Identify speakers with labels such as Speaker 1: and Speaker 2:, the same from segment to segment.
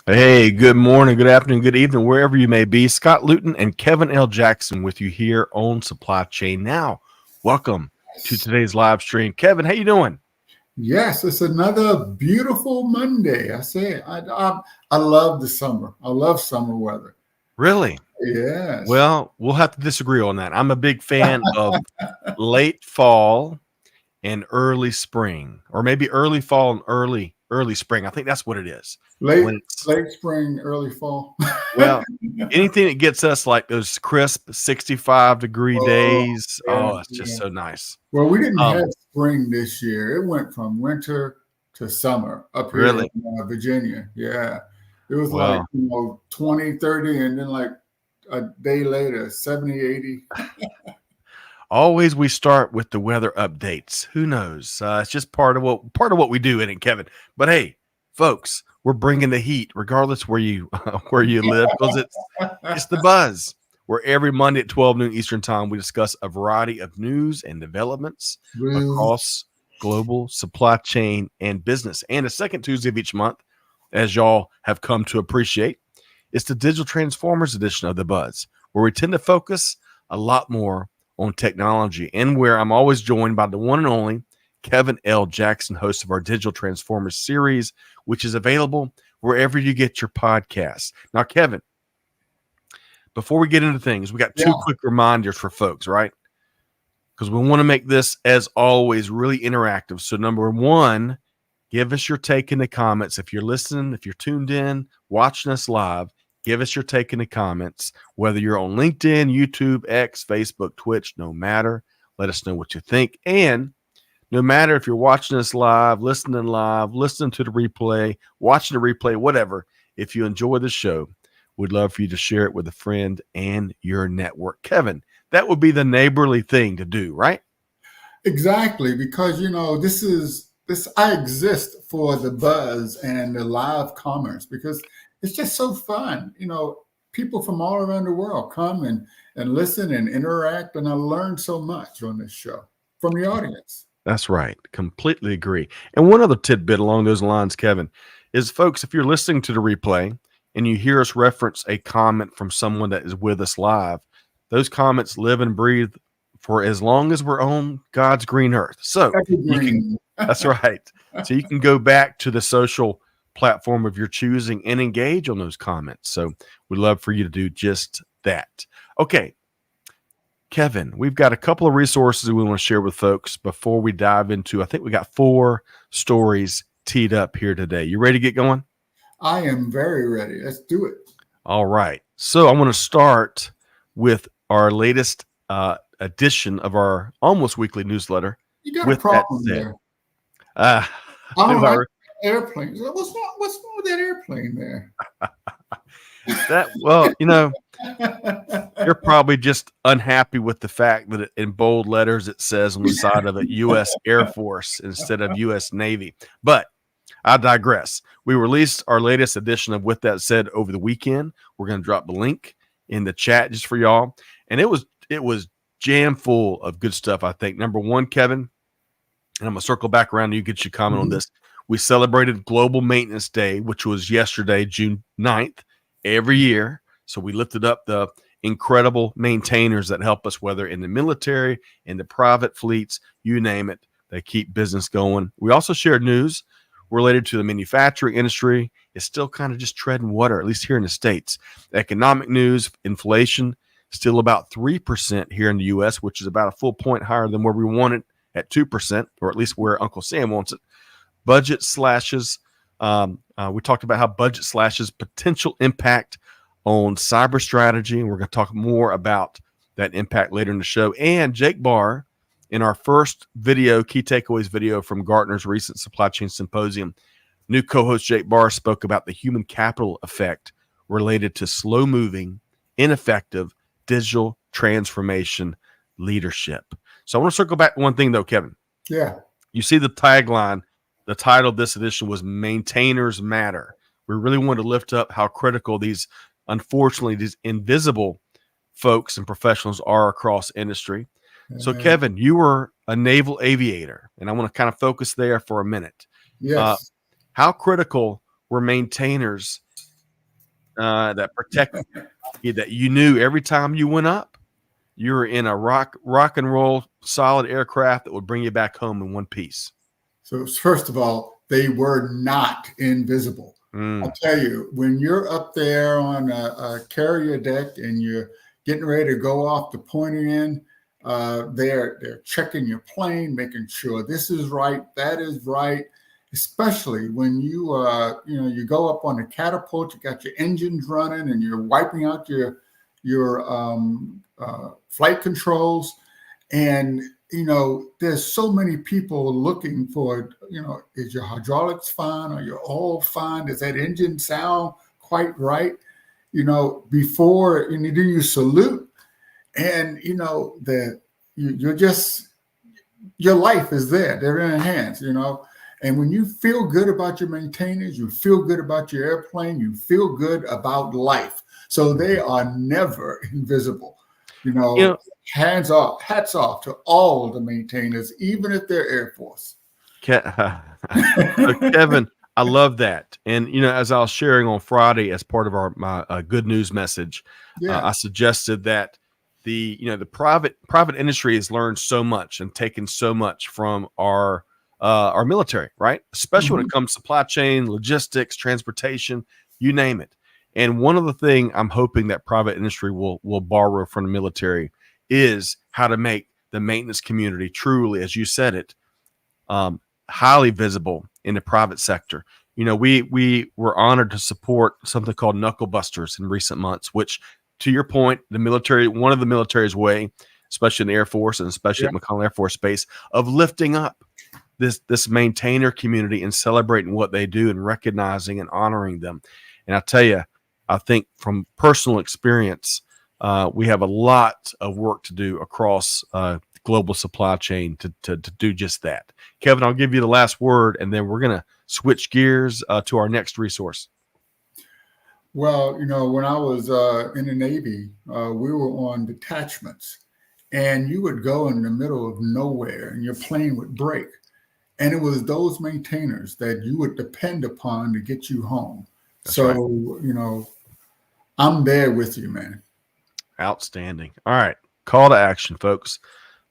Speaker 1: Hey, good morning, good afternoon, good evening, wherever you may be. Scott Luton and Kevin L. Jackson with you here on Supply Chain Now. Welcome to today's live stream. Kevin, how you doing?
Speaker 2: Yes, it's another beautiful Monday. I love the summer. I love summer weather.
Speaker 1: Really?
Speaker 2: Yes.
Speaker 1: Well, we'll have to disagree on that. I'm a big fan of late fall and early spring, or maybe early fall and early spring. I think that's what it is.
Speaker 2: Late
Speaker 1: When it's
Speaker 2: late spring, early fall.
Speaker 1: well, anything that gets us like those crisp 65-degree
Speaker 2: Oh,
Speaker 1: days.
Speaker 2: yeah,
Speaker 1: Oh, it's just
Speaker 2: yeah.
Speaker 1: so nice.
Speaker 2: Well, we didn't
Speaker 1: Um,
Speaker 2: have spring this year. It went from winter to summer up here
Speaker 1: really?
Speaker 2: in Virginia. Yeah. It was like,
Speaker 1: Well,
Speaker 2: 20, 30, and then like a day later, 70, 80.
Speaker 1: always we start with the weather updates. Who knows? It's just part of what we do in it, Kevin. But hey, folks, we're bringing the heat, regardless where you where you live, because it's the buzz. Where every Monday at 12 noon Eastern time, we discuss a variety of news and developments
Speaker 2: Really?
Speaker 1: across global supply chain and business. And the second Tuesday of each month, as y'all have come to appreciate, it's the Digital Transformers edition of the Buzz, where we tend to focus a lot more on technology, and where I'm always joined by the one and only Kevin L. Jackson, host of our Digital Transformers series, which is available wherever you get your podcasts. Now, Kevin, before we get into things, we got two
Speaker 2: Yeah.
Speaker 1: quick reminders for folks, right? Because we want to make this, as always, really interactive. So, number one, give us your take in the comments. If you're listening, if you're tuned in, watching us live, give us your take in the comments, whether you're on LinkedIn, YouTube, X, Facebook, Twitch, no matter. Let us know what you think. And no matter if you're watching us live, listening to the replay, watching the replay, whatever, if you enjoy the show, we'd love for you to share it with a friend and your network. Kevin, that would be the neighborly thing to do, right?
Speaker 2: Exactly, because this I exist for the buzz and the live commerce because it's just so fun. People from all around the world come and listen and interact, and I learn so much on this show from the audience.
Speaker 1: That's right. Completely agree. And one other tidbit along those lines, Kevin, is folks, if you're listening to the replay and you hear us reference a comment from someone that is with us live, those comments live and breathe for as long as we're on God's green earth. So you can,
Speaker 2: Evergreen.
Speaker 1: that's right. So you can go back to the social platform of your choosing and engage on those comments. So we'd love for you to do just that. Okay. Kevin, we've got a couple of resources we want to share with folks before we dive into, I think we got 4 stories teed up here today. You ready to get going?
Speaker 2: I am very ready. Let's do it.
Speaker 1: All right. So I want to start with our latest edition of our almost weekly newsletter.
Speaker 2: You got a
Speaker 1: With that
Speaker 2: problem
Speaker 1: said,
Speaker 2: there.
Speaker 1: uh,
Speaker 2: I don't
Speaker 1: do I
Speaker 2: like
Speaker 1: re-
Speaker 2: airplanes. What's wrong with that airplane there?
Speaker 1: that well, you're probably just unhappy with the fact that in bold letters it says on the side of it U.S. Air Force instead of U.S. Navy. But I digress. We released our latest edition of With That Said over the weekend. We're going to drop the link in the chat just for y'all. And it was jam full of good stuff, I think. Number one, Kevin, and I'm going to circle back around to you, get your comment on this. We celebrated Global Maintenance Day, which was yesterday, June 9th, every year. So we lifted up the incredible maintainers that help us, whether in the military, in the private fleets, you name it. They keep business going. We also shared news related to the manufacturing industry. It's still kind of just treading water, at least here in the States. Economic news, inflation, still about 3% here in the U.S., which is about a full point higher than where we want it at 2%, or at least where Uncle Sam wants it. Budget slashes. We talked about how budget slashes potential impact on cyber strategy, and we're going to talk more about that impact later in the show. And Jake Barr, in our first video, key takeaways video from Gartner's recent supply chain symposium, new co-host Jake Barr spoke about the human capital effect related to slow-moving, ineffective digital transformation leadership. So I want to circle back to one thing, though, Kevin.
Speaker 2: Yeah.
Speaker 1: You see the tagline, the title of this edition was Maintainers Matter. We really wanted to lift up how critical these invisible folks and professionals are across industry. So, Kevin, you were a naval aviator, and I want to kind of focus there for a minute.
Speaker 2: Yes.
Speaker 1: How critical were maintainers that protect you, that you knew every time you went up, you were in a rock and roll solid aircraft that would bring you back home in one piece.
Speaker 2: So first of all, they were not invisible. I'll tell you, when you're up there on a carrier deck and you're getting ready to go off the pointing end, they're checking your plane, making sure this is right, that is right. Especially when you go up on a catapult, you got your engines running, and you're wiping out your flight controls, and there's so many people looking for, is your hydraulics fine? Are your oil fine? Does that engine sound quite right? Before, and then you salute, and your life is there. They're in your hands, And when you feel good about your maintainers, you feel good about your airplane, you feel good about life. So they are never invisible. Hats off to all the maintainers, even if they're Air Force.
Speaker 1: So Kevin, I love that. And, as I was sharing on Friday as part of my good news message, I suggested that the private industry has learned so much and taken so much from our military, right? Especially when it comes to supply chain, logistics, transportation, you name it. And one of the things I'm hoping that private industry will borrow from the military is how to make the maintenance community truly, as you said it, highly visible in the private sector. We were honored to support something called Knuckle Busters in recent months, which, to your point, one of the military's way, especially in the Air Force and especially at McConnell Air Force Base, of lifting up this maintainer community and celebrating what they do and recognizing and honoring them. And I tell you, I think from personal experience, we have a lot of work to do across global supply chain to do just that. Kevin, I'll give you the last word, and then we're going to switch gears to our next resource.
Speaker 2: Well, when I was in the Navy, we were on detachments, and you would go in the middle of nowhere and your plane would break. And it was those maintainers that you would depend upon to get you home. That's right. I'm there with you, man.
Speaker 1: Outstanding. All right. Call to action, folks.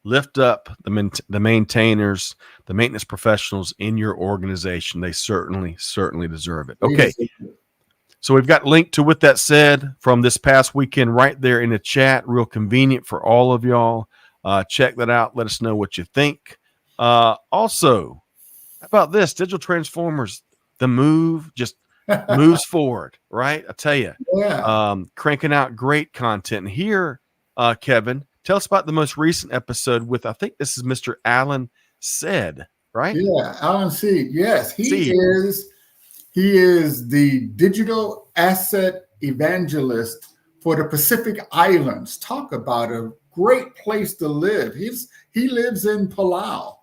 Speaker 1: Lift up the maintainers, the maintenance professionals in your organization. They certainly deserve it. Okay. So we've got linked to With That Said from this past weekend right there in the chat. Real convenient for all of y'all. Check that out. Let us know what you think. Also, how about this? Digital Transformers, the move just moves forward, right? I tell you, cranking out great content. And here, Kevin, tell us about the most recent episode with, I think this is Mr. Alan Said, right?
Speaker 2: Yeah, Alan Seed. Yes, he is the digital asset evangelist for the Pacific Islands. Talk about a great place to live. He lives in Palau.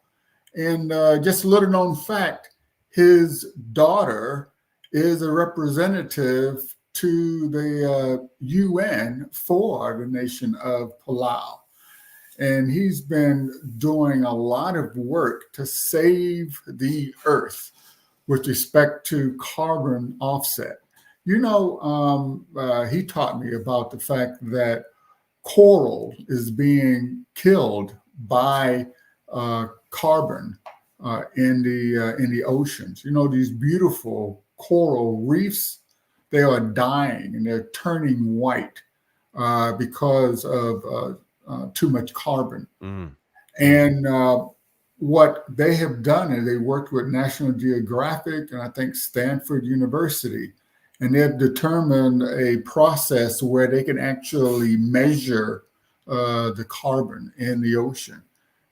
Speaker 2: And just a little known fact, his daughter is a representative to the UN for the nation of Palau. And he's been doing a lot of work to save the earth with respect to carbon offset. He taught me about the fact that coral is being killed by carbon in the oceans. These beautiful coral reefs, they are dying and they're turning white because of too much carbon. And what they have done is they worked with National Geographic and I think Stanford University, and they've determined a process where they can actually measure the carbon in the ocean.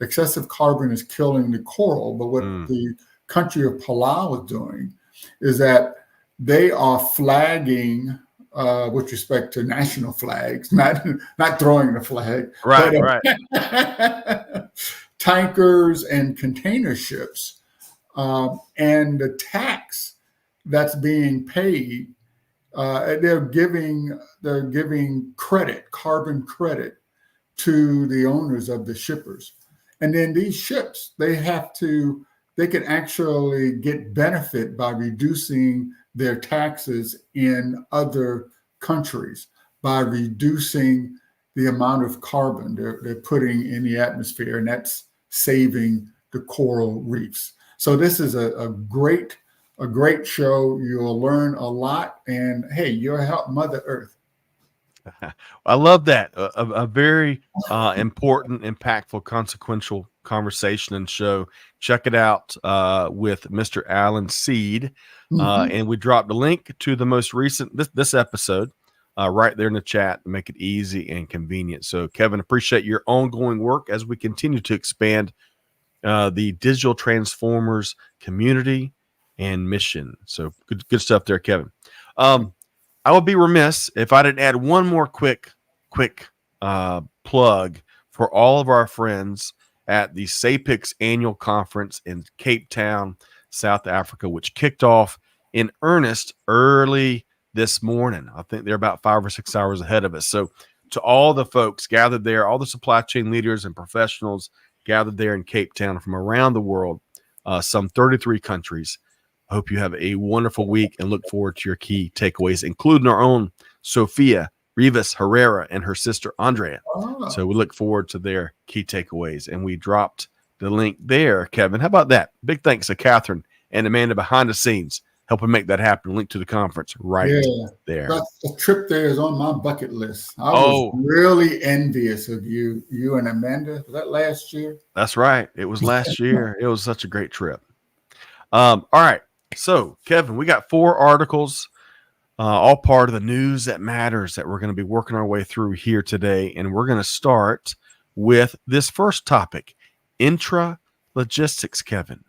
Speaker 2: Excessive carbon is killing the coral, but what the country of Palau is doing is that they are flagging with respect to national flags, not throwing the flag,
Speaker 1: right.
Speaker 2: Tankers and container ships, and the tax that's being paid. They're giving carbon credit to the owners of the shippers. And then these ships, they can actually get benefit by reducing their taxes in other countries by reducing the amount of carbon they're putting in the atmosphere, and that's saving the coral reefs. So this is a great show. You'll learn a lot, and hey, you'll help Mother Earth.
Speaker 1: I love that. A very important, impactful, consequential conversation and show. Check it out with Mr. Alan Seed. And we dropped a link to the most recent, this episode right there in the chat to make it easy and convenient. So, Kevin, appreciate your ongoing work as we continue to expand the Digital Transformers community and mission. So good stuff there, Kevin. I would be remiss if I didn't add one more quick plug for all of our friends at the SAPIX annual conference in Cape Town, South Africa, which kicked off in earnest early this morning. I think they're about 5 or 6 hours ahead of us. So to all the folks gathered there, all the supply chain leaders and professionals gathered there in Cape Town from around the world, some 33 countries. I hope you have a wonderful week and look forward to your key takeaways, including our own Sophia Rivas Herrera and her sister Andrea. Oh. So we look forward to their key takeaways. And we dropped the link there, Kevin. How about that? Big thanks to Catherine and Amanda behind the scenes helping make that happen. Link to the conference right there.
Speaker 2: The trip there is on my bucket list. I was really envious of you and Amanda. Was that last year?
Speaker 1: That's right. It was last year. It was such a great trip. All right. So, Kevin, we got 4 articles, all part of the news that matters that we're going to be working our way through here today. And we're going to start with this first topic, Intralogics, Kevin.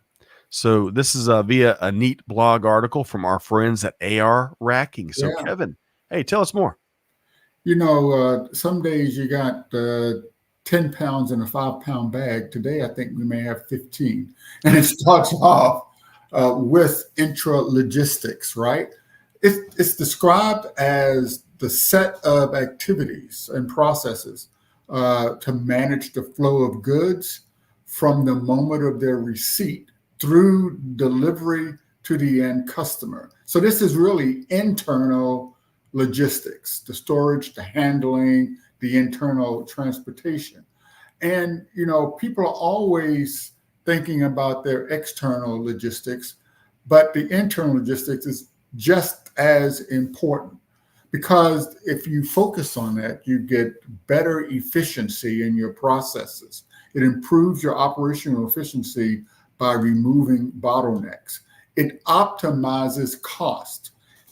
Speaker 1: So this is via a neat blog article from our friends at AR Racking. So, Kevin, hey, tell us more.
Speaker 2: You know, some days you got 10 pounds in a 5-pound bag. Today, I think we may have 15. And it starts off with intralogistics, right? It's described as the set of activities and processes to manage the flow of goods from the moment of their receipt through delivery to the end customer. So this is really internal logistics, the storage, the handling, the internal transportation. And, you know, people are always thinking about their external logistics, but the internal logistics is just as important, because if you focus on that, you get better efficiency in your processes. It improves your operational efficiency by removing bottlenecks. It optimizes cost.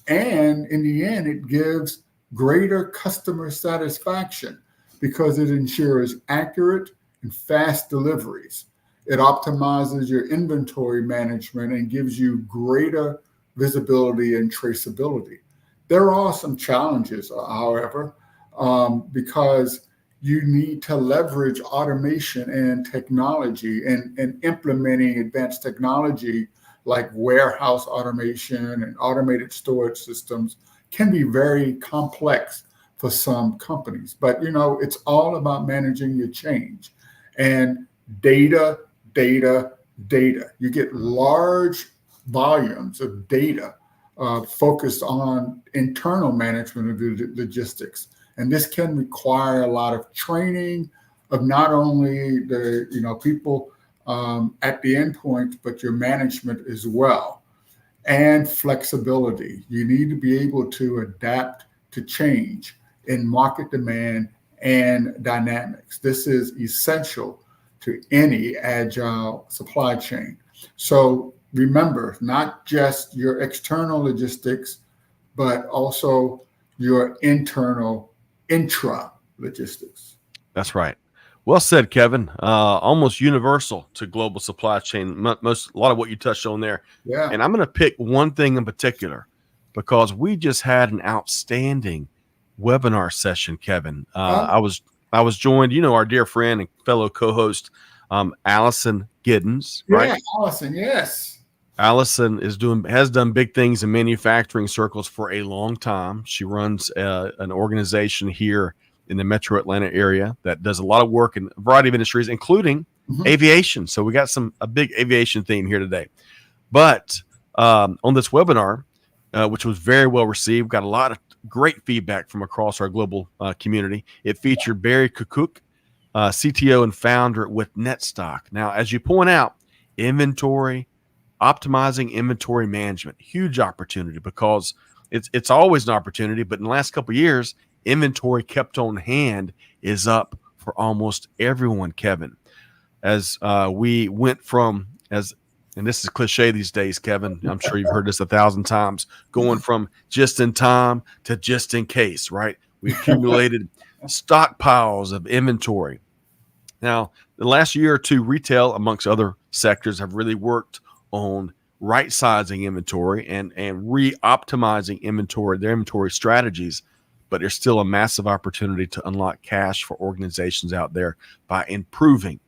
Speaker 2: And in the end, it gives greater customer satisfaction because it ensures accurate and fast deliveries. It optimizes your inventory management and gives you greater visibility and traceability. There are some challenges, however, because you need to leverage automation and technology, and implementing advanced technology like warehouse automation and automated storage systems can be very complex for some companies. But, you know, it's all about managing your change and data. You get large volumes of data focused on internal management of the logistics. And this can require a lot of training of not only the people at the endpoint, but your management as well, and flexibility. You need to be able to adapt to change in market demand and dynamics. This is essential to any agile supply chain. So remember, not just your external logistics, but also your internal intra-logistics.
Speaker 1: That's right. Well said, Kevin. Almost universal to global supply chain. A lot of what you touched on there.
Speaker 2: Yeah.
Speaker 1: And I'm going to pick one thing in particular because we just had an outstanding webinar session, Kevin. I was joined, our dear friend and fellow co-host, Allison Giddens, right?
Speaker 2: Yeah, Allison, yes.
Speaker 1: Allison has done big things in manufacturing circles for a long time. She runs an organization here in the Metro Atlanta area that does a lot of work in a variety of industries, including aviation. So we got a big aviation theme here today. But on this webinar, which was very well received, got a lot great feedback from across our global community. It featured Barry Kukuk, CTO and founder with NetStock. Now, as you point out, optimizing inventory management, huge opportunity, because it's always an opportunity. But in the last couple of years, inventory kept on hand is up for almost everyone, Kevin. As we went from, and this is cliche these days, Kevin, I'm sure you've heard this 1,000 times, going from just in time to just in case, right? We accumulated stockpiles of inventory. Now, the last year or two, retail, amongst other sectors, have really worked on right-sizing inventory and re-optimizing their inventory strategies. But there's still a massive opportunity to unlock cash for organizations out there by improving,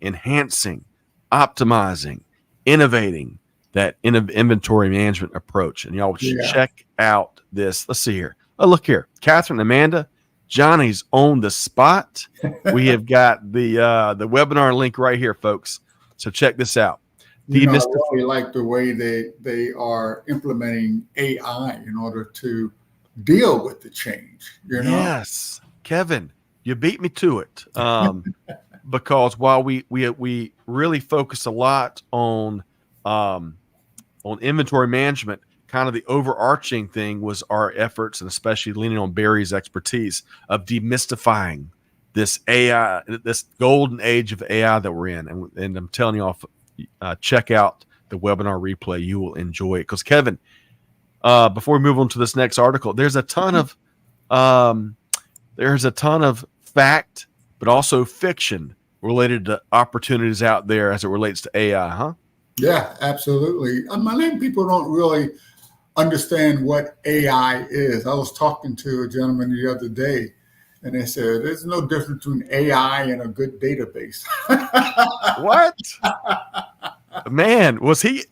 Speaker 1: enhancing, optimizing, innovating that inventory management approach. And y'all should check out this. Let's see here. Oh, look here. Catherine, Amanda, Johnny's on the spot. We have got the webinar link right here, folks. So check this out.
Speaker 2: I really like the way they are implementing AI in order to deal with the change.
Speaker 1: Yes, Kevin, you beat me to it. Because while we really focus a lot on inventory management, kind of the overarching thing was our efforts, and especially leaning on Barry's expertise of demystifying this AI, this golden age of AI that we're in. And I'm telling you all, check out the webinar replay. You will enjoy it. Because Kevin, before we move on to this next article, there's a ton of fact, but also fiction related to opportunities out there as it relates to AI, huh?
Speaker 2: Yeah, absolutely. Many people don't really understand what AI is. I was talking to a gentleman the other day, and they said there's no difference between AI and a good database.
Speaker 1: What? Man, was he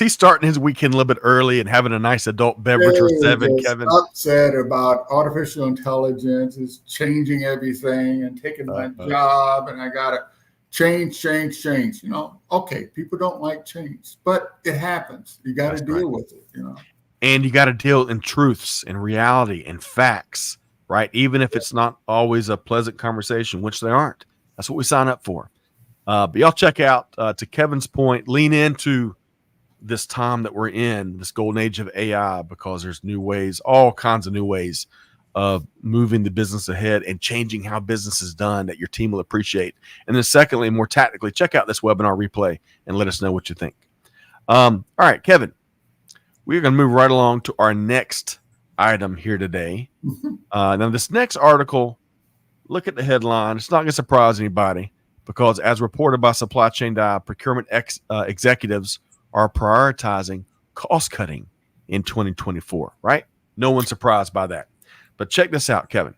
Speaker 1: starting his weekend a little bit early and having a nice adult beverage or 7, Kevin?
Speaker 2: Upset about artificial intelligence is changing everything and taking my job, and I gotta change. Okay, people don't like change, but it happens. You got to deal with it,
Speaker 1: And you got to deal in truths and reality and facts, right? Even if it's not always a pleasant conversation, which they aren't. That's what we sign up for. But y'all check out, to Kevin's point, lean into this time that we're in, this golden age of AI, because there's new ways, all kinds of new ways of moving the business ahead and changing how business is done that your team will appreciate. And then secondly, more tactically, check out this webinar replay and let us know what you think. All right, Kevin, we're going to move right along to our next item here today. Now, this next article, look at the headline. It's not going to surprise anybody, because as reported by Supply Chain Dive, procurement executives are prioritizing cost cutting in 2024, right? No one's surprised by that. But check this out, Kevin.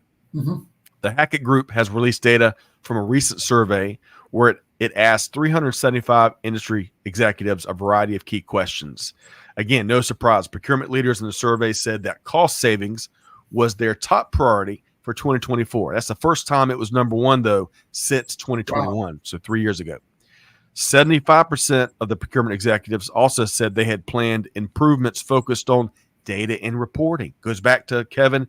Speaker 1: The Hackett Group has released data from a recent survey where it asked 375 industry executives a variety of key questions. Again, no surprise. Procurement leaders in the survey said that cost savings was their top priority for 2024. That's the first time it was number one, though, since 2021, so 3 years ago. 75% of the procurement executives also said they had planned improvements focused on data and reporting. Goes back to, Kevin,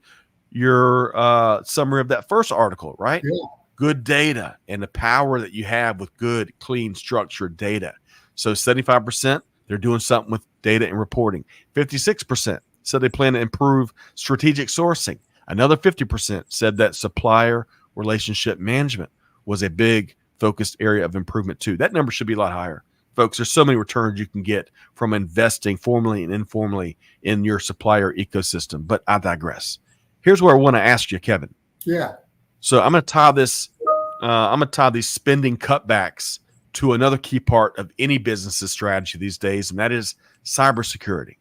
Speaker 1: your summary of that first article, right?
Speaker 2: Yeah.
Speaker 1: Good data and the power that you have with good, clean, structured data. So 75%, they're doing something with data and reporting. 56% said they plan to improve strategic sourcing. Another 50% said that supplier relationship management was a big focused area of improvement too. That number should be a lot higher. Folks, there's so many returns you can get from investing formally and informally in your supplier ecosystem, but I digress. Here's where I want to ask you, Kevin.
Speaker 2: Yeah.
Speaker 1: So I'm going to tie this. I'm going to tie these spending cutbacks to another key part of any business's strategy these days, and that is cybersecurity.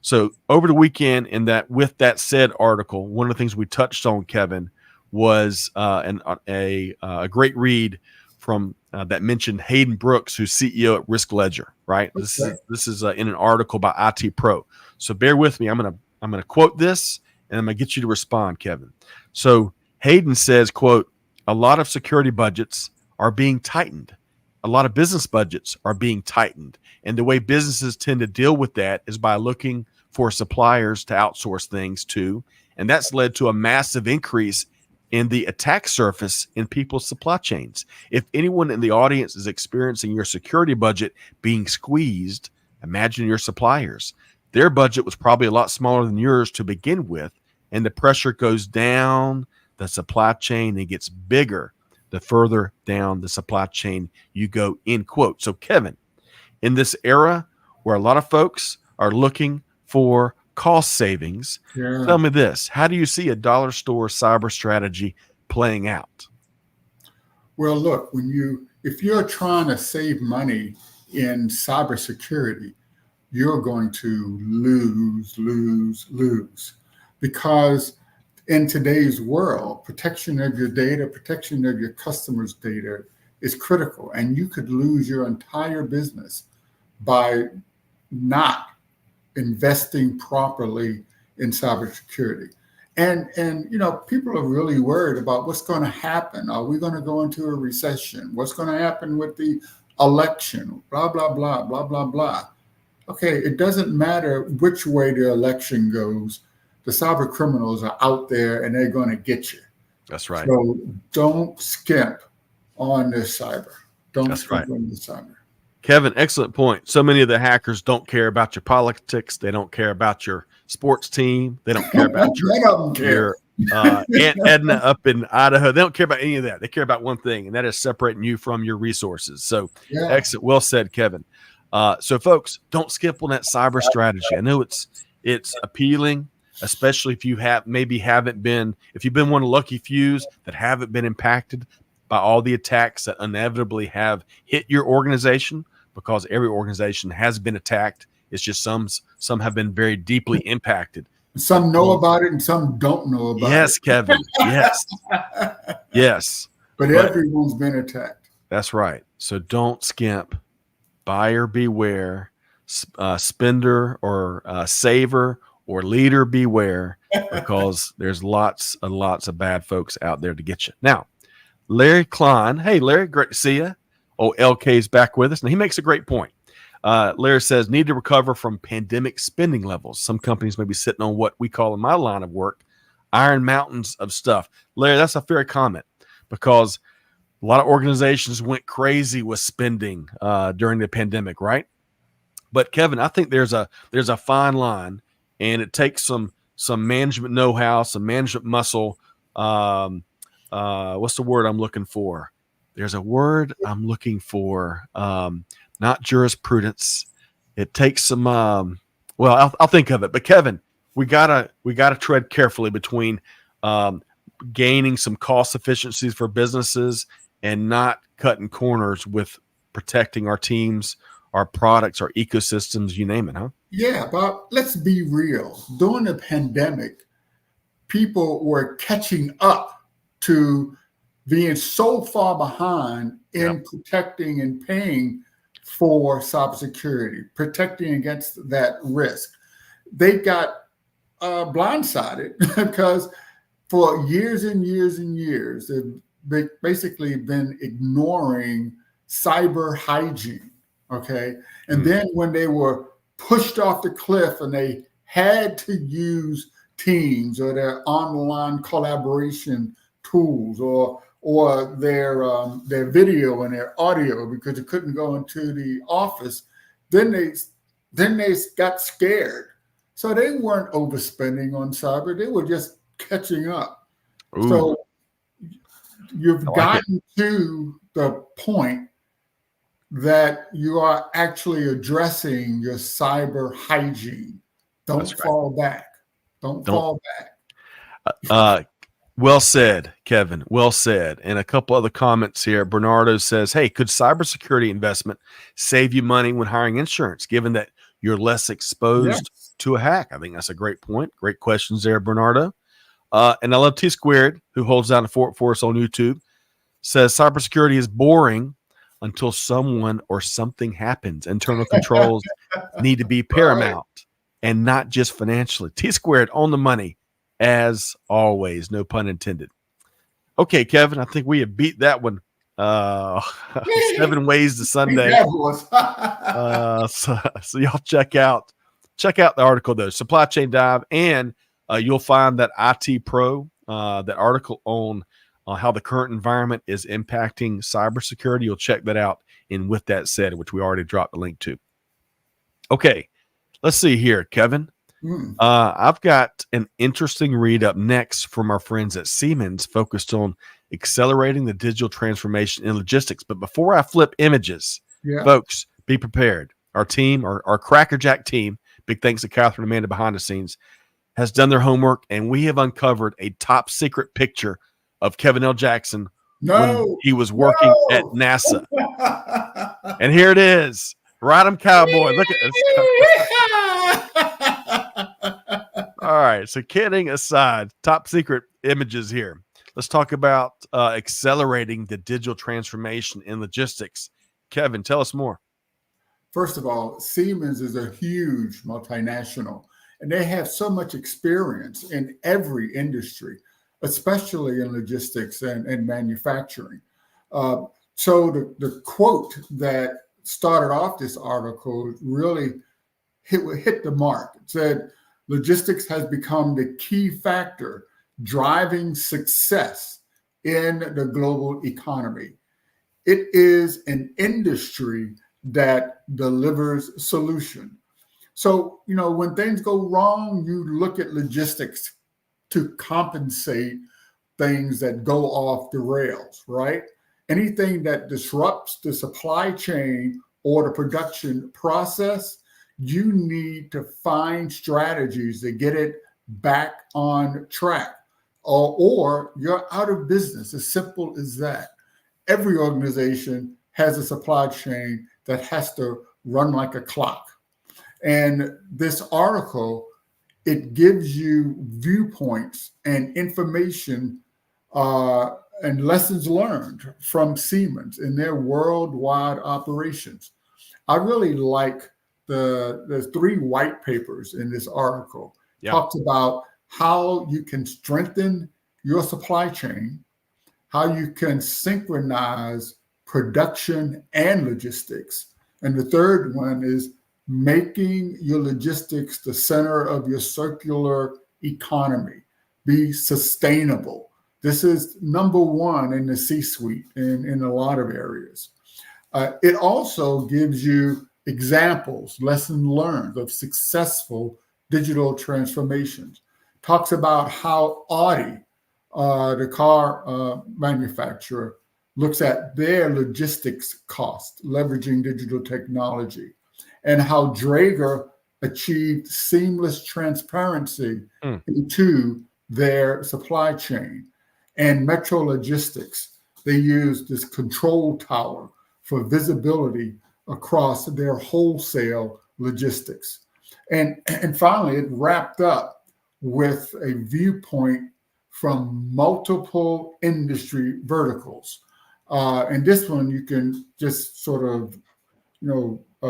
Speaker 1: So over the weekend, with that said article, one of the things we touched on, Kevin, was a great read from that mentioned Hayden Brooks, who's CEO at Risk Ledger. Right. Okay. This is in an article by IT Pro. So bear with me. I'm gonna quote this, and I'm gonna get you to respond, Kevin. So Hayden says, quote, "A lot of security budgets are being tightened. A lot of business budgets are being tightened. And the way businesses tend to deal with that is by looking for suppliers to outsource things to And that's led to a massive increase in the attack surface in people's supply chains. If anyone in the audience is experiencing your security budget being squeezed, imagine your suppliers. Their budget was probably a lot smaller than yours to begin with, and the pressure goes down the supply chain and gets bigger the further down the supply chain you go, end quote. So, Kevin, in this era where a lot of folks are looking for cost savings, tell me this: how do you see a dollar store cyber strategy playing out?
Speaker 2: Well, look, if you're trying to save money in cybersecurity, you're going to lose, because in today's world, protection of your data, protection of your customers' data is critical, and you could lose your entire business by not investing properly in cybersecurity. And people are really worried about what's going to happen. Are we going to go into a recession? What's going to happen with the election? Blah, blah, blah, blah, blah, blah. Okay, it doesn't matter which way the election goes. The cyber criminals are out there and they're going to get you.
Speaker 1: That's right.
Speaker 2: So don't skimp on this cyber. Don't skimp on the cyber.
Speaker 1: Kevin, excellent point. So many of the hackers don't care about your politics. They don't care about your sports team. They don't care about your Aunt Edna up in Idaho. They don't care about any of that. They care about one thing, and that is separating you from your resources. So excellent. Well said, Kevin. So folks, don't skip on that cyber strategy. I know it's appealing, especially if you haven't been one of the lucky fews that haven't been impacted by all the attacks that inevitably have hit your organization, because every organization has been attacked. It's just some have been very deeply impacted.
Speaker 2: Some know about it and some don't know about it.
Speaker 1: Yes, Kevin. Yes. Yes.
Speaker 2: But everyone's been attacked.
Speaker 1: That's right. So don't skimp. Buyer beware. Spender or saver or leader beware, because there's lots and lots of bad folks out there to get you. Now, Larry Klein. Hey, Larry, great to see you. Oh, LK's back with us. Now, he makes a great point. Larry says, need to recover from pandemic spending levels. Some companies may be sitting on what we call in my line of work, iron mountains of stuff. Larry, that's a fair comment, because a lot of organizations went crazy with spending during the pandemic, right? But Kevin, I think there's a fine line, and it takes some management know-how, some management muscle. What's the word I'm looking for? There's a word I'm looking for. Not jurisprudence. It takes some. I'll think of it. But Kevin, we gotta tread carefully between gaining some cost efficiencies for businesses and not cutting corners with protecting our teams, our products, our ecosystems, you name it, huh?
Speaker 2: Yeah, but let's be real. During the pandemic, people were catching up to being so far behind in protecting and paying for cybersecurity, protecting against that risk. They got blindsided because for years and years and years, they've basically been ignoring cyber hygiene, okay? And then when they were pushed off the cliff and they had to use Teams or their online collaboration tools or their video and their audio because they couldn't go into the office, then they got scared. So they weren't overspending on cyber. They were just catching up. Ooh. So you've gotten to the point that you are actually addressing your cyber hygiene. Don't fall back. Don't fall back.
Speaker 1: Well said, Kevin. Well said. And a couple other comments here. Bernardo says, hey, could cybersecurity investment save you money when hiring insurance, given that you're less exposed to a hack? I think that's a great point. Great questions there, Bernardo. And I love T Squared, who holds down the fort for us on YouTube, says cybersecurity is boring until someone or something happens. Internal controls need to be paramount and not just financially. T Squared on the money. As always, no pun intended. Okay, Kevin, I think we have beat that one. 7 ways to Sunday. So y'all check out the article though, Supply Chain Dive, and You'll find that IT Pro, that article on how the current environment is impacting cybersecurity. You'll check that out. And with that said, which we already dropped the link to. Okay, let's see here, Kevin. I've got an interesting read up next from our friends at Siemens, focused on accelerating the digital transformation in logistics. But before I flip images, folks, be prepared. Our team, our Crackerjack team, big thanks to Catherine and Amanda behind the scenes, has done their homework, and we have uncovered a top secret picture of Kevin L. Jackson when he was working at NASA. And here it is. Ride 'em, cowboy. Look at this. All right. So kidding aside, top secret images here. Let's talk about accelerating the digital transformation in logistics. Kevin, tell us more.
Speaker 2: First of all, Siemens is a huge multinational, and they have so much experience in every industry, especially in logistics and manufacturing. So the quote that started off this article really hit the mark. It said, logistics has become the key factor driving success in the global economy. It is an industry that delivers solution. So, when things go wrong, you look at logistics to compensate things that go off the rails, right? Anything that disrupts the supply chain or the production process, you need to find strategies to get it back on track, or you're out of business. As simple as that. Every organization has a supply chain that has to run like a clock. And this article, it gives you viewpoints and information and lessons learned from Siemens in their worldwide operations. I really like the 3 white papers in this article. Talks about how you can strengthen your supply chain, how you can synchronize production and logistics. And the third one is making your logistics the center of your circular economy. Be sustainable. This is number one in the C-suite in a lot of areas. It also gives you examples, lessons learned of successful digital transformations. Talks about how Audi, the car manufacturer, looks at their logistics cost, leveraging digital technology, and how Draeger achieved seamless transparency into their supply chain. And Metro Logistics, they use this control tower for visibility across their wholesale logistics. And finally, it wrapped up with a viewpoint from multiple industry verticals. And this one, you can just sort of,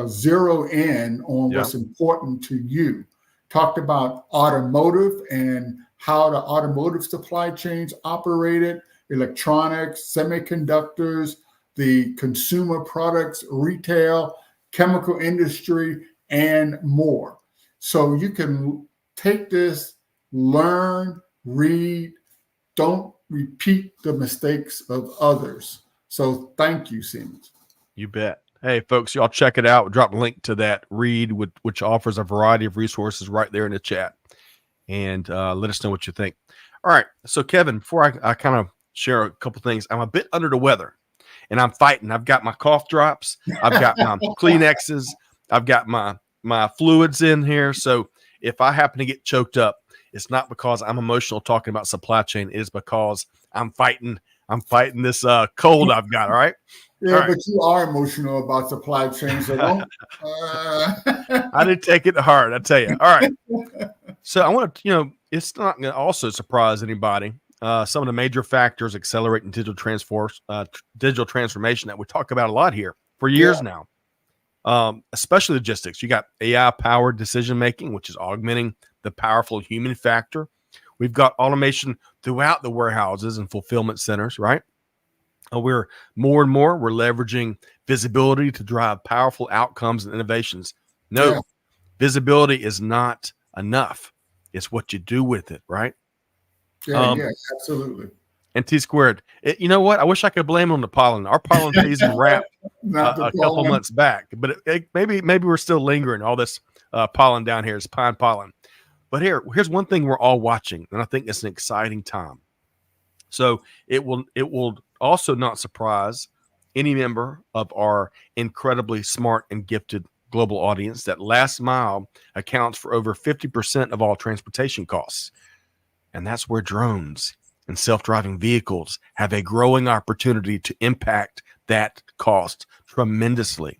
Speaker 2: zero in on what's important to you. Talked about automotive and how the automotive supply chains operated, electronics, semiconductors, the consumer products, retail, chemical industry, and more. So you can take this, learn, read, don't repeat the mistakes of others. So thank you, Siemens.
Speaker 1: You bet. Hey, folks, y'all check it out. We'll drop a link to that read, which offers a variety of resources right there in the chat. And let us know what you think. All right. So, Kevin, before I kind of share a couple things, I'm a bit under the weather, and I'm fighting. I've got my cough drops. I've got my Kleenexes. I've got my fluids in here. So if I happen to get choked up, it's not because I'm emotional talking about supply chain. It is because I'm fighting this cold I've got. All right.
Speaker 2: Yeah, right. But you are emotional about supply chain, so don't.
Speaker 1: I didn't take it to heart, I tell you. All right. So I want to, it's not going to also surprise anybody. Some of the major factors accelerating digital transformation that we talk about a lot here for years now, especially logistics. You got AI-powered decision making, which is augmenting the powerful human factor. We've got automation throughout the warehouses and fulfillment centers, right? We're more and more, we're leveraging visibility to drive powerful outcomes and innovations. No, visibility is not enough. It's what you do with it, right?
Speaker 2: Yeah, absolutely.
Speaker 1: And T squared. You know what? I wish I could blame it on the pollen. Our pollen season wrapped
Speaker 2: Not the
Speaker 1: a couple
Speaker 2: pollen.
Speaker 1: months back, but maybe we're still lingering. All this pollen down here is pine pollen. But here's one thing we're all watching, and I think it's an exciting time. So it will also not surprise any member of our incredibly smart and gifted global audience that last mile accounts for over 50% of all transportation costs. And that's where drones and self-driving vehicles have a growing opportunity to impact that cost tremendously.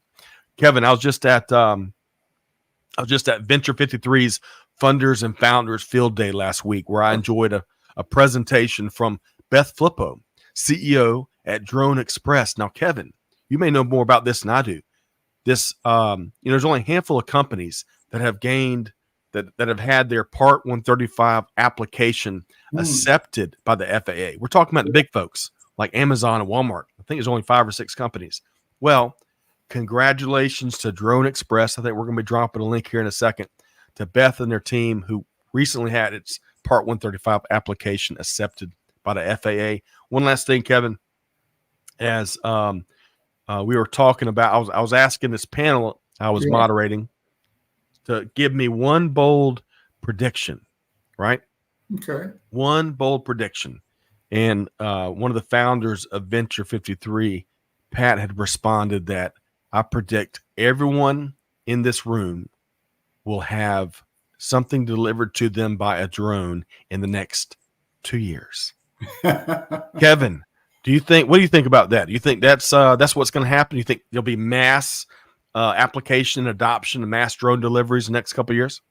Speaker 1: Kevin, I was just at Venture 53's Funders and Founders Field Day last week, where I enjoyed a presentation from Beth Flippo, CEO at Drone Express. Now, Kevin, you may know more about this than I do. This, there's only a handful of companies that have gained that have had their Part 135 application accepted by the FAA. We're talking about the big folks like Amazon and Walmart. I think there's only 5 or 6 companies. Well, congratulations to Drone Express. I think we're going to be dropping a link here in a second to Beth and their team, who recently had its Part 135 application accepted by the FAA. One last thing, Kevin, as we were talking about, I was asking this panel I was moderating to give me one bold prediction, right?
Speaker 2: Okay.
Speaker 1: One bold prediction. And one of the founders of Venture 53, Pat, had responded that I predict everyone in this room will have something delivered to them by a drone in the next 2 years. Kevin, what do you think about that? Do you think that's what's going to happen? Do you think there'll be mass application adoption of mass drone deliveries in the next couple of years?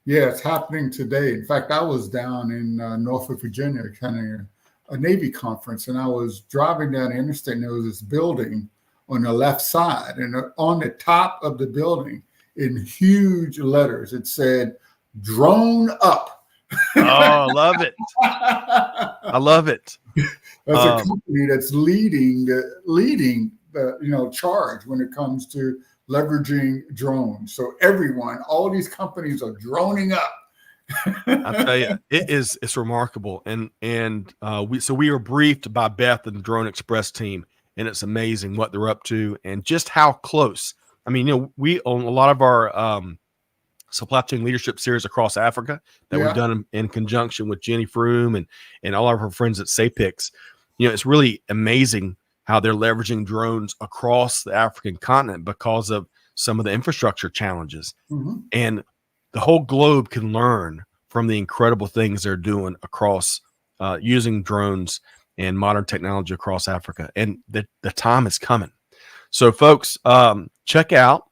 Speaker 2: Yeah, it's happening today. In fact, I was down in Norfolk, Virginia, attending a Navy conference, and I was driving down the interstate, and there was this building on the left side, and on the top of the building, in huge letters, it said "Drone Up."
Speaker 1: Oh, I love it! I love it.
Speaker 2: That's a company that's leading the charge when it comes to leveraging drones. So all these companies are droning up.
Speaker 1: I tell you, it's remarkable, and we were briefed by Beth and the Drone Express team, and it's amazing what they're up to and just how close. I mean, we own a lot of our supply chain leadership series across Africa that we've done in conjunction with Jenny Froome and all of her friends at SAPIX. It's really amazing how they're leveraging drones across the African continent because of some of the infrastructure challenges. Mm-hmm. And the whole globe can learn from the incredible things they're doing across using drones and modern technology across Africa. And the time is coming. So folks, check out,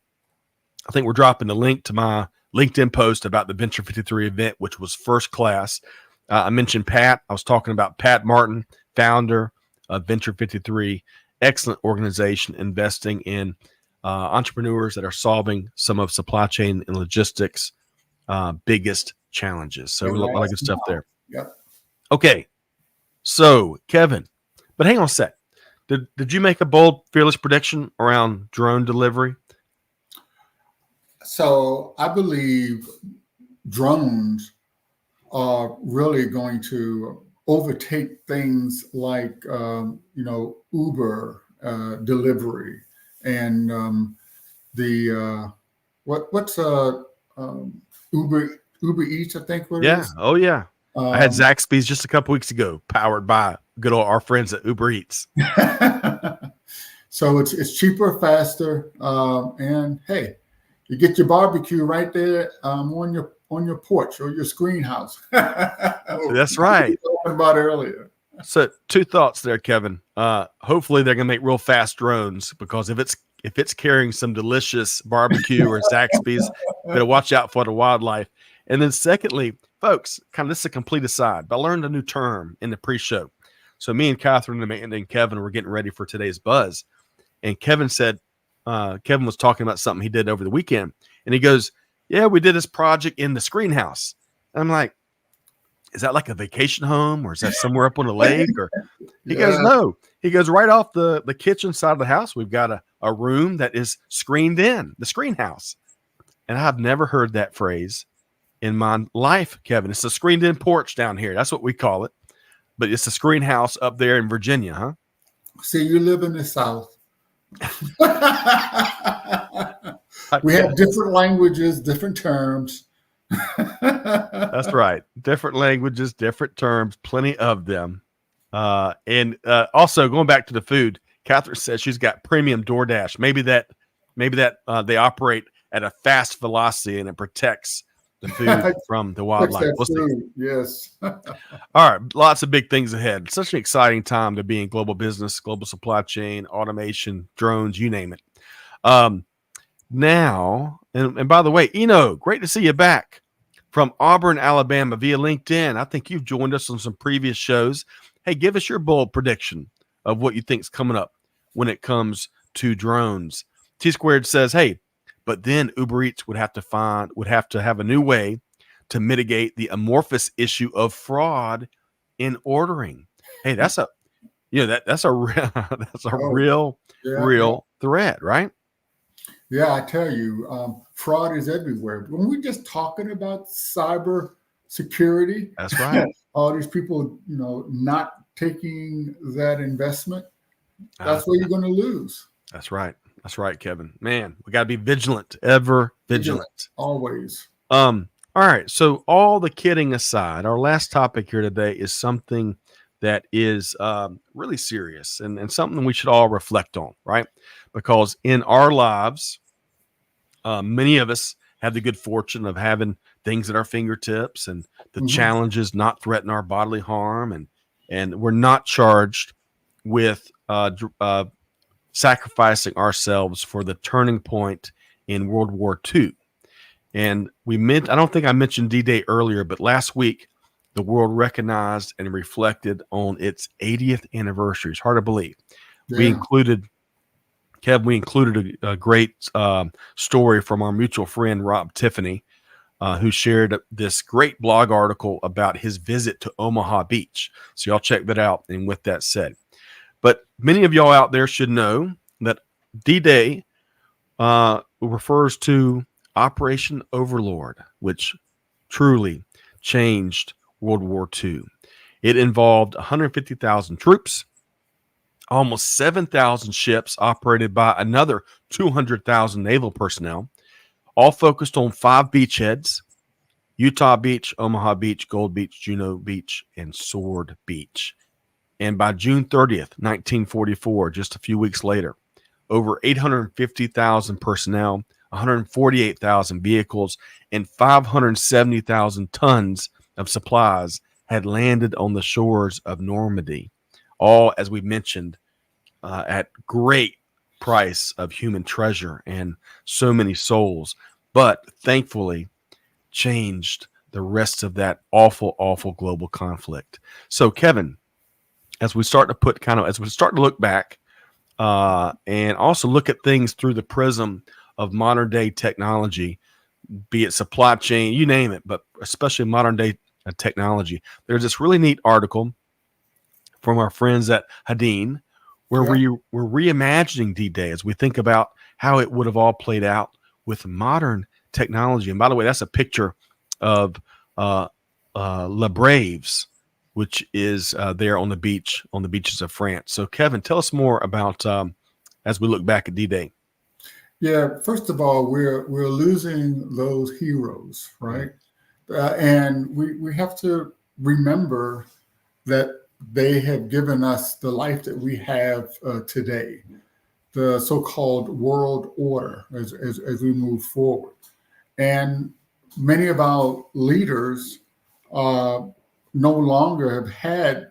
Speaker 1: I think we're dropping the link to my LinkedIn post about the Venture 53 event, which was first class. I mentioned Pat. I was talking about Pat Martin, founder of Venture 53, excellent organization investing in entrepreneurs that are solving some of supply chain and logistics biggest challenges. So a lot of good stuff there.
Speaker 2: Yep.
Speaker 1: Okay. So Kevin, but hang on a sec. Did you make a bold, fearless prediction around drone delivery?
Speaker 2: So I believe drones are really going to overtake things like Uber delivery and what's Uber Eats, I think. What it is.
Speaker 1: Oh yeah. I had Zaxby's just a couple weeks ago, powered by good old our friends at Uber Eats.
Speaker 2: So it's cheaper, faster, and hey, you get your barbecue right there on your porch or your screen house.
Speaker 1: That's right.
Speaker 2: Talking about earlier.
Speaker 1: So 2 thoughts there, Kevin. Hopefully they're gonna make real fast drones, because if it's carrying some delicious barbecue or Zaxby's, better watch out for the wildlife. And then secondly, folks, this is a complete aside, but I learned a new term in the pre-show. So me and Catherine and Kevin were getting ready for today's buzz, and Kevin said, Kevin was talking about something he did over the weekend, and he goes, "Yeah, we did this project in the screen house." And I'm like, "Is that like a vacation home, or is that somewhere up on the lake?" Or he goes, "No." He goes, "Right off the kitchen side of the house, we've got a room that is screened in, the screen house." And I've never heard that phrase in my life, Kevin. It's a screened-in porch down here. That's what we call it. But it's a screen house up there in Virginia, huh?
Speaker 2: See, you live in the South. We have different languages, different terms.
Speaker 1: That's right. Different languages, different terms, plenty of them. And also going back to the food, Catherine says she's got premium DoorDash. Maybe that they operate at a fast velocity and it protects the food from the wildlife. We'll see.
Speaker 2: Yes.
Speaker 1: All right. Lots of big things ahead. Such an exciting time to be in global business, global supply chain, automation, drones, you name it. Now, and by the way, Eno, great to see you back from Auburn, Alabama via LinkedIn. I think you've joined us on some previous shows. Hey, give us your bold prediction of what you think is coming up when it comes to drones. T Squared says, hey, but then Uber Eats would have to have a new way to mitigate the amorphous issue of fraud in ordering. Hey, that's a real threat, right?
Speaker 2: Yeah, I tell you, fraud is everywhere. When we're just talking about cyber security,
Speaker 1: that's right.
Speaker 2: All these people, not taking that investment, that's where you're going to lose.
Speaker 1: That's right. That's right, Kevin. Man, we got to be vigilant, ever vigilant.
Speaker 2: Always.
Speaker 1: All right. So all the kidding aside, our last topic here today is something that is really serious and something we should all reflect on, right? Because in our lives, many of us have the good fortune of having things at our fingertips and the challenges not threaten our bodily harm. And we're not charged with sacrificing ourselves for the turning point in World War II. And I don't think I mentioned D-Day earlier, but last week, the world recognized and reflected on its 80th anniversary. It's hard to believe. Yeah. We included a great story from our mutual friend, Rob Tiffany, who shared this great blog article about his visit to Omaha Beach. So y'all check that out. And with that said, but many of y'all out there should know that D-Day refers to Operation Overlord, which truly changed World War II. It involved 150,000 troops, almost 7,000 ships operated by another 200,000 naval personnel, all focused on 5 beachheads: Utah Beach, Omaha Beach, Gold Beach, Juno Beach, and Sword Beach. And by June 30th, 1944, just a few weeks later, over 850,000 personnel, 148,000 vehicles, and 570,000 tons of supplies had landed on the shores of Normandy, all, as we mentioned, at great price of human treasure and so many souls, but thankfully changed the rest of that awful, awful global conflict. So, Kevin, as we start to look back and also look at things through the prism of modern day technology, be it supply chain, you name it, but especially modern day technology, there's this really neat article from our friends at Hadeen where we're reimagining D-Day as we think about how it would have all played out with modern technology. And by the way, that's a picture of La Braves, which is there on the beaches of France. So, Kevin, tell us more about as we look back at D-Day.
Speaker 2: Yeah, first of all, we're losing those heroes, right? And we have to remember that they have given us the life that we have today, the so-called world order as we move forward. And many of our leaders no longer have had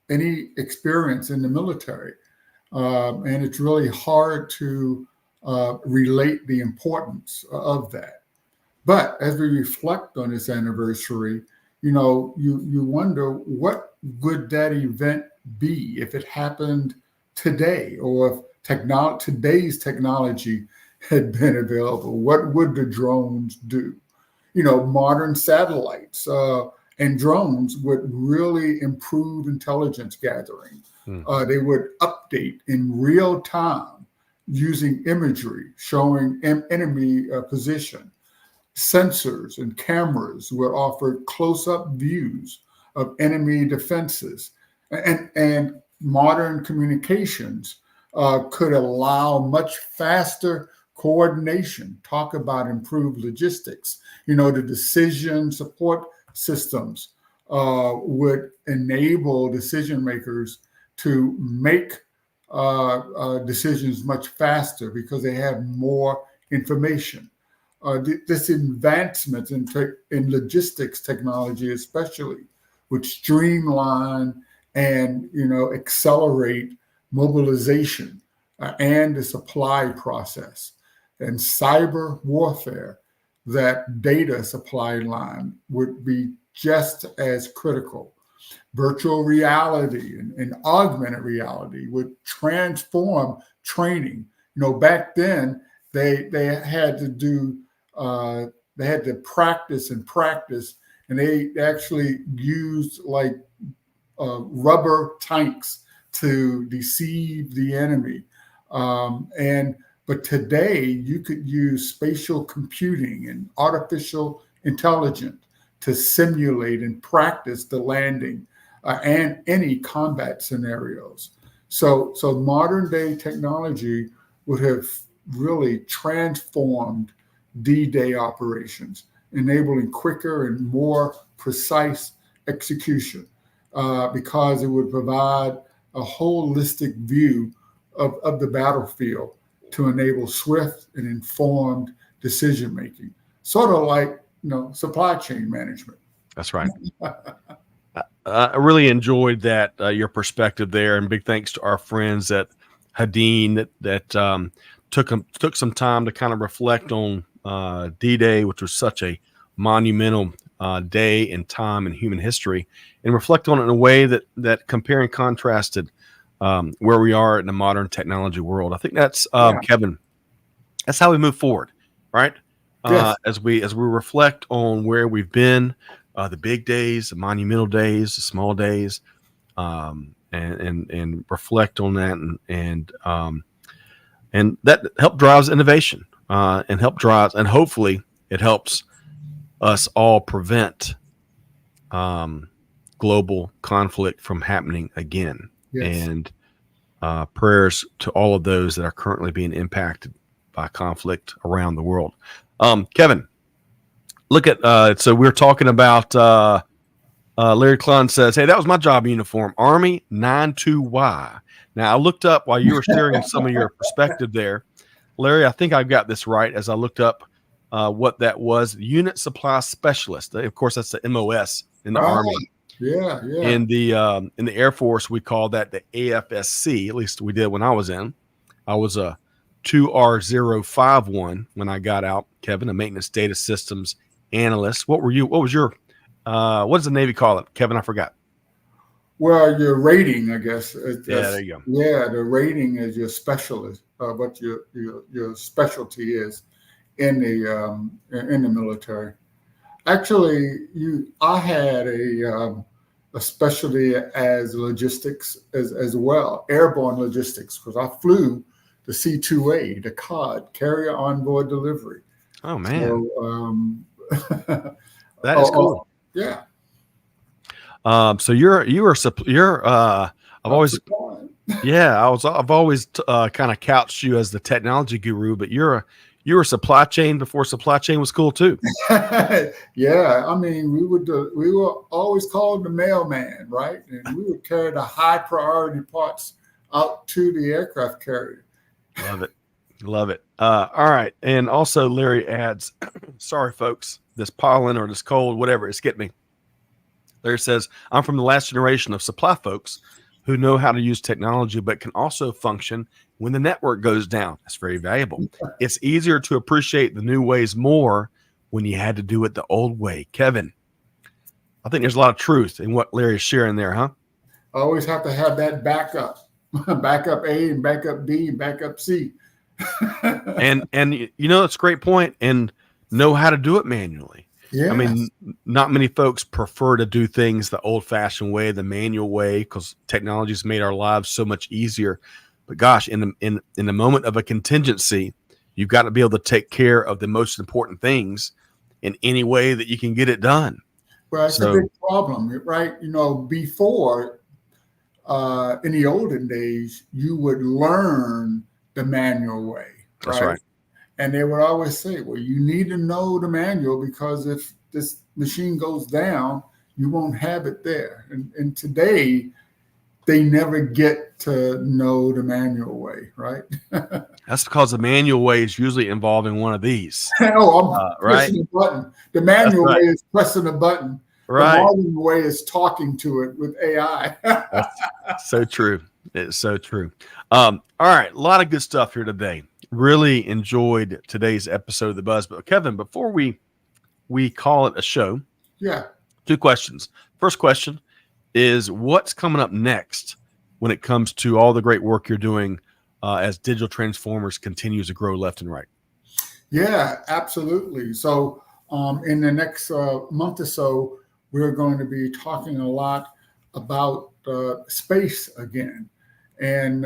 Speaker 2: any experience in the military. And it's really hard to relate the importance of that. But as we reflect on this anniversary, you wonder, what would that event be if it happened today, or if today's technology had been available? What would the drones do? Modern satellites and drones would really improve intelligence gathering. They would update in real time using imagery showing enemy position. Sensors and cameras would offer close-up views of enemy defenses, and modern communications could allow much faster coordination. Talk about improved logistics. The decision support systems would enable decision makers to make decisions much faster because they have more information. This advancement in logistics technology, especially, would streamline and accelerate mobilization and the supply process. And cyber warfare, that data supply line would be just as critical. Virtual reality and augmented reality would transform training. Back then they had to do they had to practice, and they actually used like rubber tanks to deceive the enemy. But today you could use spatial computing and artificial intelligence to simulate and practice the landing and any combat scenarios. So modern day technology would have really transformed D-Day operations, enabling quicker and more precise execution because it would provide a holistic view of the battlefield to enable swift and informed decision making, sort of like supply chain management.
Speaker 1: That's right. I really enjoyed that your perspective there, and big thanks to our friends at Hadeen that took some time to kind of reflect on D-Day, which was such a monumental day in time in human history, and reflect on it in a way that compare and contrasted where we are in the modern technology world. I think that's Kevin. That's how we move forward, right?
Speaker 2: Yes.
Speaker 1: As we reflect on where we've been, the big days, the monumental days, the small days, and reflect on that, and that help drives innovation, and hopefully it helps us all prevent global conflict from happening again.
Speaker 2: Yes.
Speaker 1: And prayers to all of those that are currently being impacted by conflict around the world. Kevin, look at so we're talking about Larry Clun says, hey, that was my job uniform, Army 92Y. Now I looked up while you were sharing some of your perspective there, Larry. I think I've got this right as I looked up what that was. Unit Supply Specialist. Of course, that's the MOS in the Army.
Speaker 2: Yeah.
Speaker 1: In the Air Force, we call that the AFSC. At least we did when I was in. I was a 2R051 when I got out, Kevin, a maintenance data systems analyst. What were you? What was your? What does the Navy call it, Kevin? I forgot.
Speaker 2: Well, your rating, I guess.
Speaker 1: There you go.
Speaker 2: Yeah, the rating is your specialist, what your specialty is in the military. Actually, I had a specialty as logistics as well, airborne logistics, because I flew the C-2A, the COD, Carrier Onboard Delivery.
Speaker 1: Oh man,
Speaker 2: so,
Speaker 1: that is cool.
Speaker 2: Yeah.
Speaker 1: So I've always kind of couched you as the technology guru, but you were supply chain before supply chain was cool too.
Speaker 2: Yeah, I mean, we were always called the mailman, right? And we would carry the high priority parts out to the aircraft carrier.
Speaker 1: Love it. All right, and also Larry adds, sorry folks, this pollen or this cold, whatever, it's getting me. Larry says, I'm from the last generation of supply folks who know how to use technology, but can also function when the network goes down. That's very valuable. It's easier to appreciate the new ways more when you had to do it the old way. Kevin, I think there's a lot of truth in what Larry's sharing there, huh?
Speaker 2: I always have to have that backup, backup A and backup B and backup C.
Speaker 1: and it's a great point, and know how to do it manually.
Speaker 2: Yes.
Speaker 1: I mean, not many folks prefer to do things the old-fashioned way, the manual way, because technology's made our lives so much easier. But gosh, in the moment of a contingency, you've got to be able to take care of the most important things in any way that you can get it done.
Speaker 2: Well, it's a
Speaker 1: So
Speaker 2: big problem, right? Before in the olden days, you would learn the manual way,
Speaker 1: that's
Speaker 2: right?
Speaker 1: right.
Speaker 2: And they would always say, well, you need to know the manual because if this machine goes down, you won't have it there. And today, they never get to know the manual way, right?
Speaker 1: That's because the manual way is usually involving one of these.
Speaker 2: Oh, I'm
Speaker 1: Right?
Speaker 2: pushing a button. The
Speaker 1: That's
Speaker 2: manual
Speaker 1: right.
Speaker 2: way is pressing a button. The
Speaker 1: Right.
Speaker 2: modern way is talking to it with AI.
Speaker 1: That's so true. It's so true. All right. A lot of good stuff here today. Really enjoyed today's episode of The Buzz. But Kevin, before we call it a show,
Speaker 2: Yeah.
Speaker 1: 2 questions. First question is, what's coming up next when it comes to all the great work you're doing as Digital Transformers continues to grow left and right?
Speaker 2: Yeah, absolutely. So in the next month or so, we're going to be talking a lot about space again and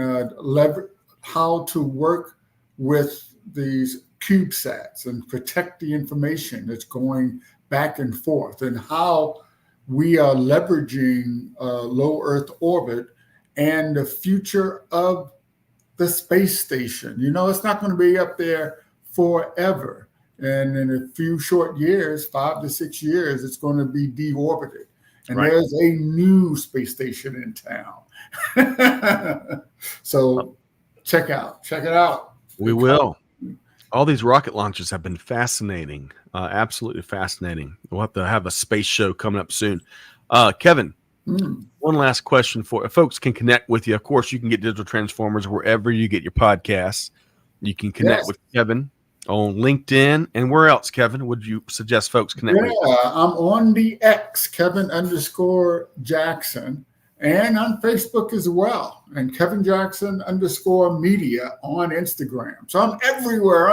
Speaker 2: how to work with these CubeSats and protect the information that's going back and forth, and how we are leveraging low Earth orbit and the future of the space station. It's not going to be up there forever. And in a few short years, 5 to 6 years, it's going to be deorbited. And
Speaker 1: Right.
Speaker 2: there's a new space station in town. So check it out.
Speaker 1: We will. All these rocket launches have been fascinating, absolutely fascinating. We'll have to have a space show coming up soon. Kevin, one last question for folks can connect with you. Of course, you can get Digital Transformers wherever you get your podcasts. You can connect with Kevin on LinkedIn. And where else, Kevin, would you suggest folks connect with?
Speaker 2: Yeah, I'm on the X, Kevin_Jackson, and on Facebook as well, and Kevin_Jackson_media on Instagram. So I'm everywhere.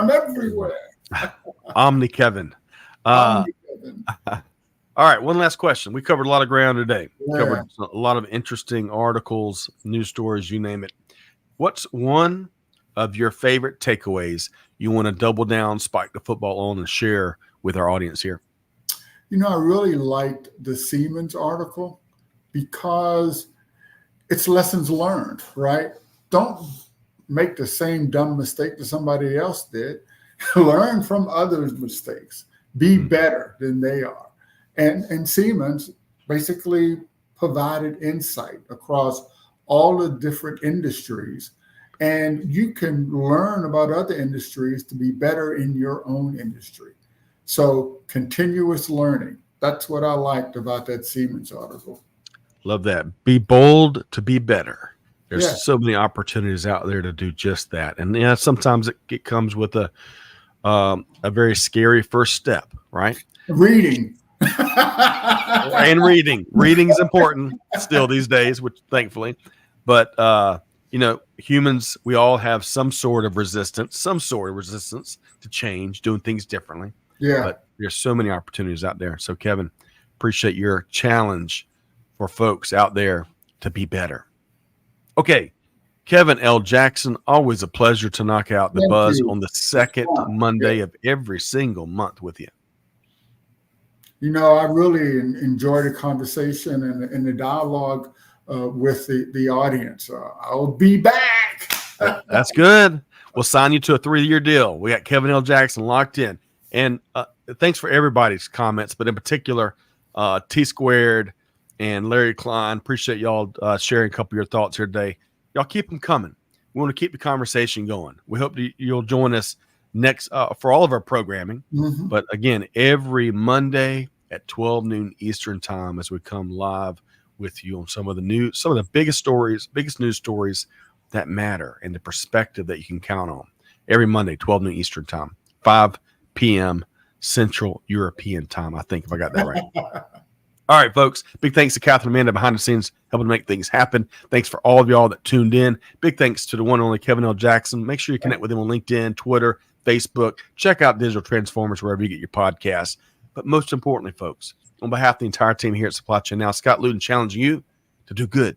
Speaker 1: Omni Kevin. All right, one last question. We covered a lot of ground today.
Speaker 2: Yeah.
Speaker 1: Covered a lot of interesting articles, news stories, you name it. What's one of your favorite takeaways you want to double down, spike the football on, and share with our audience here?
Speaker 2: I really liked the Siemens article because it's lessons learned, right? Don't make the same dumb mistake that somebody else did. Learn from others' mistakes. Be better than they are. And Siemens basically provided insight across all the different industries. And you can learn about other industries to be better in your own industry. So continuous learning. That's what I liked about that Siemens article.
Speaker 1: Love that. Be bold to be better. There's so many opportunities out there to do just that. And sometimes it comes with a very scary first step, right?
Speaker 2: Reading.
Speaker 1: And reading. Reading is important still these days, which thankfully. But humans, we all have some sort of resistance to change, doing things differently.
Speaker 2: Yeah.
Speaker 1: But there's so many opportunities out there. So Kevin, appreciate your challenge for folks out there to be better. Okay. Kevin L. Jackson, always a pleasure to knock out the buzz on the second Monday of every single month with you.
Speaker 2: I really enjoy the conversation and the dialogue with the audience. I'll be back.
Speaker 1: That's good. We'll sign you to a 3-year deal. We got Kevin L. Jackson locked in. And thanks for everybody's comments, but in particular, T Squared and Larry Klein. Appreciate y'all sharing a couple of your thoughts here today. Y'all keep them coming. We want to keep the conversation going. We hope you'll join us next for all of our programming.
Speaker 2: Mm-hmm.
Speaker 1: But again, every Monday at 12 noon Eastern time as we come live with you on some of the biggest news stories that matter and the perspective that you can count on. Every Monday, 12 noon Eastern time, 5 p.m. Central European time, I think, if I got that right. All right, folks. Big thanks to Catherine Amanda behind the scenes, helping to make things happen. Thanks for all of y'all that tuned in. Big thanks to the one and only Kevin L. Jackson. Make sure you connect with him on LinkedIn, Twitter, Facebook. Check out Digital Transformers wherever you get your podcasts. But most importantly, folks, on behalf of the entire team here at Supply Chain Now, Scott Luton challenging you to do good,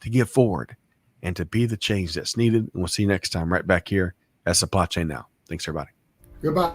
Speaker 1: to give forward, and to be the change that's needed. And we'll see you next time right back here at Supply Chain Now. Thanks, everybody.
Speaker 2: Goodbye.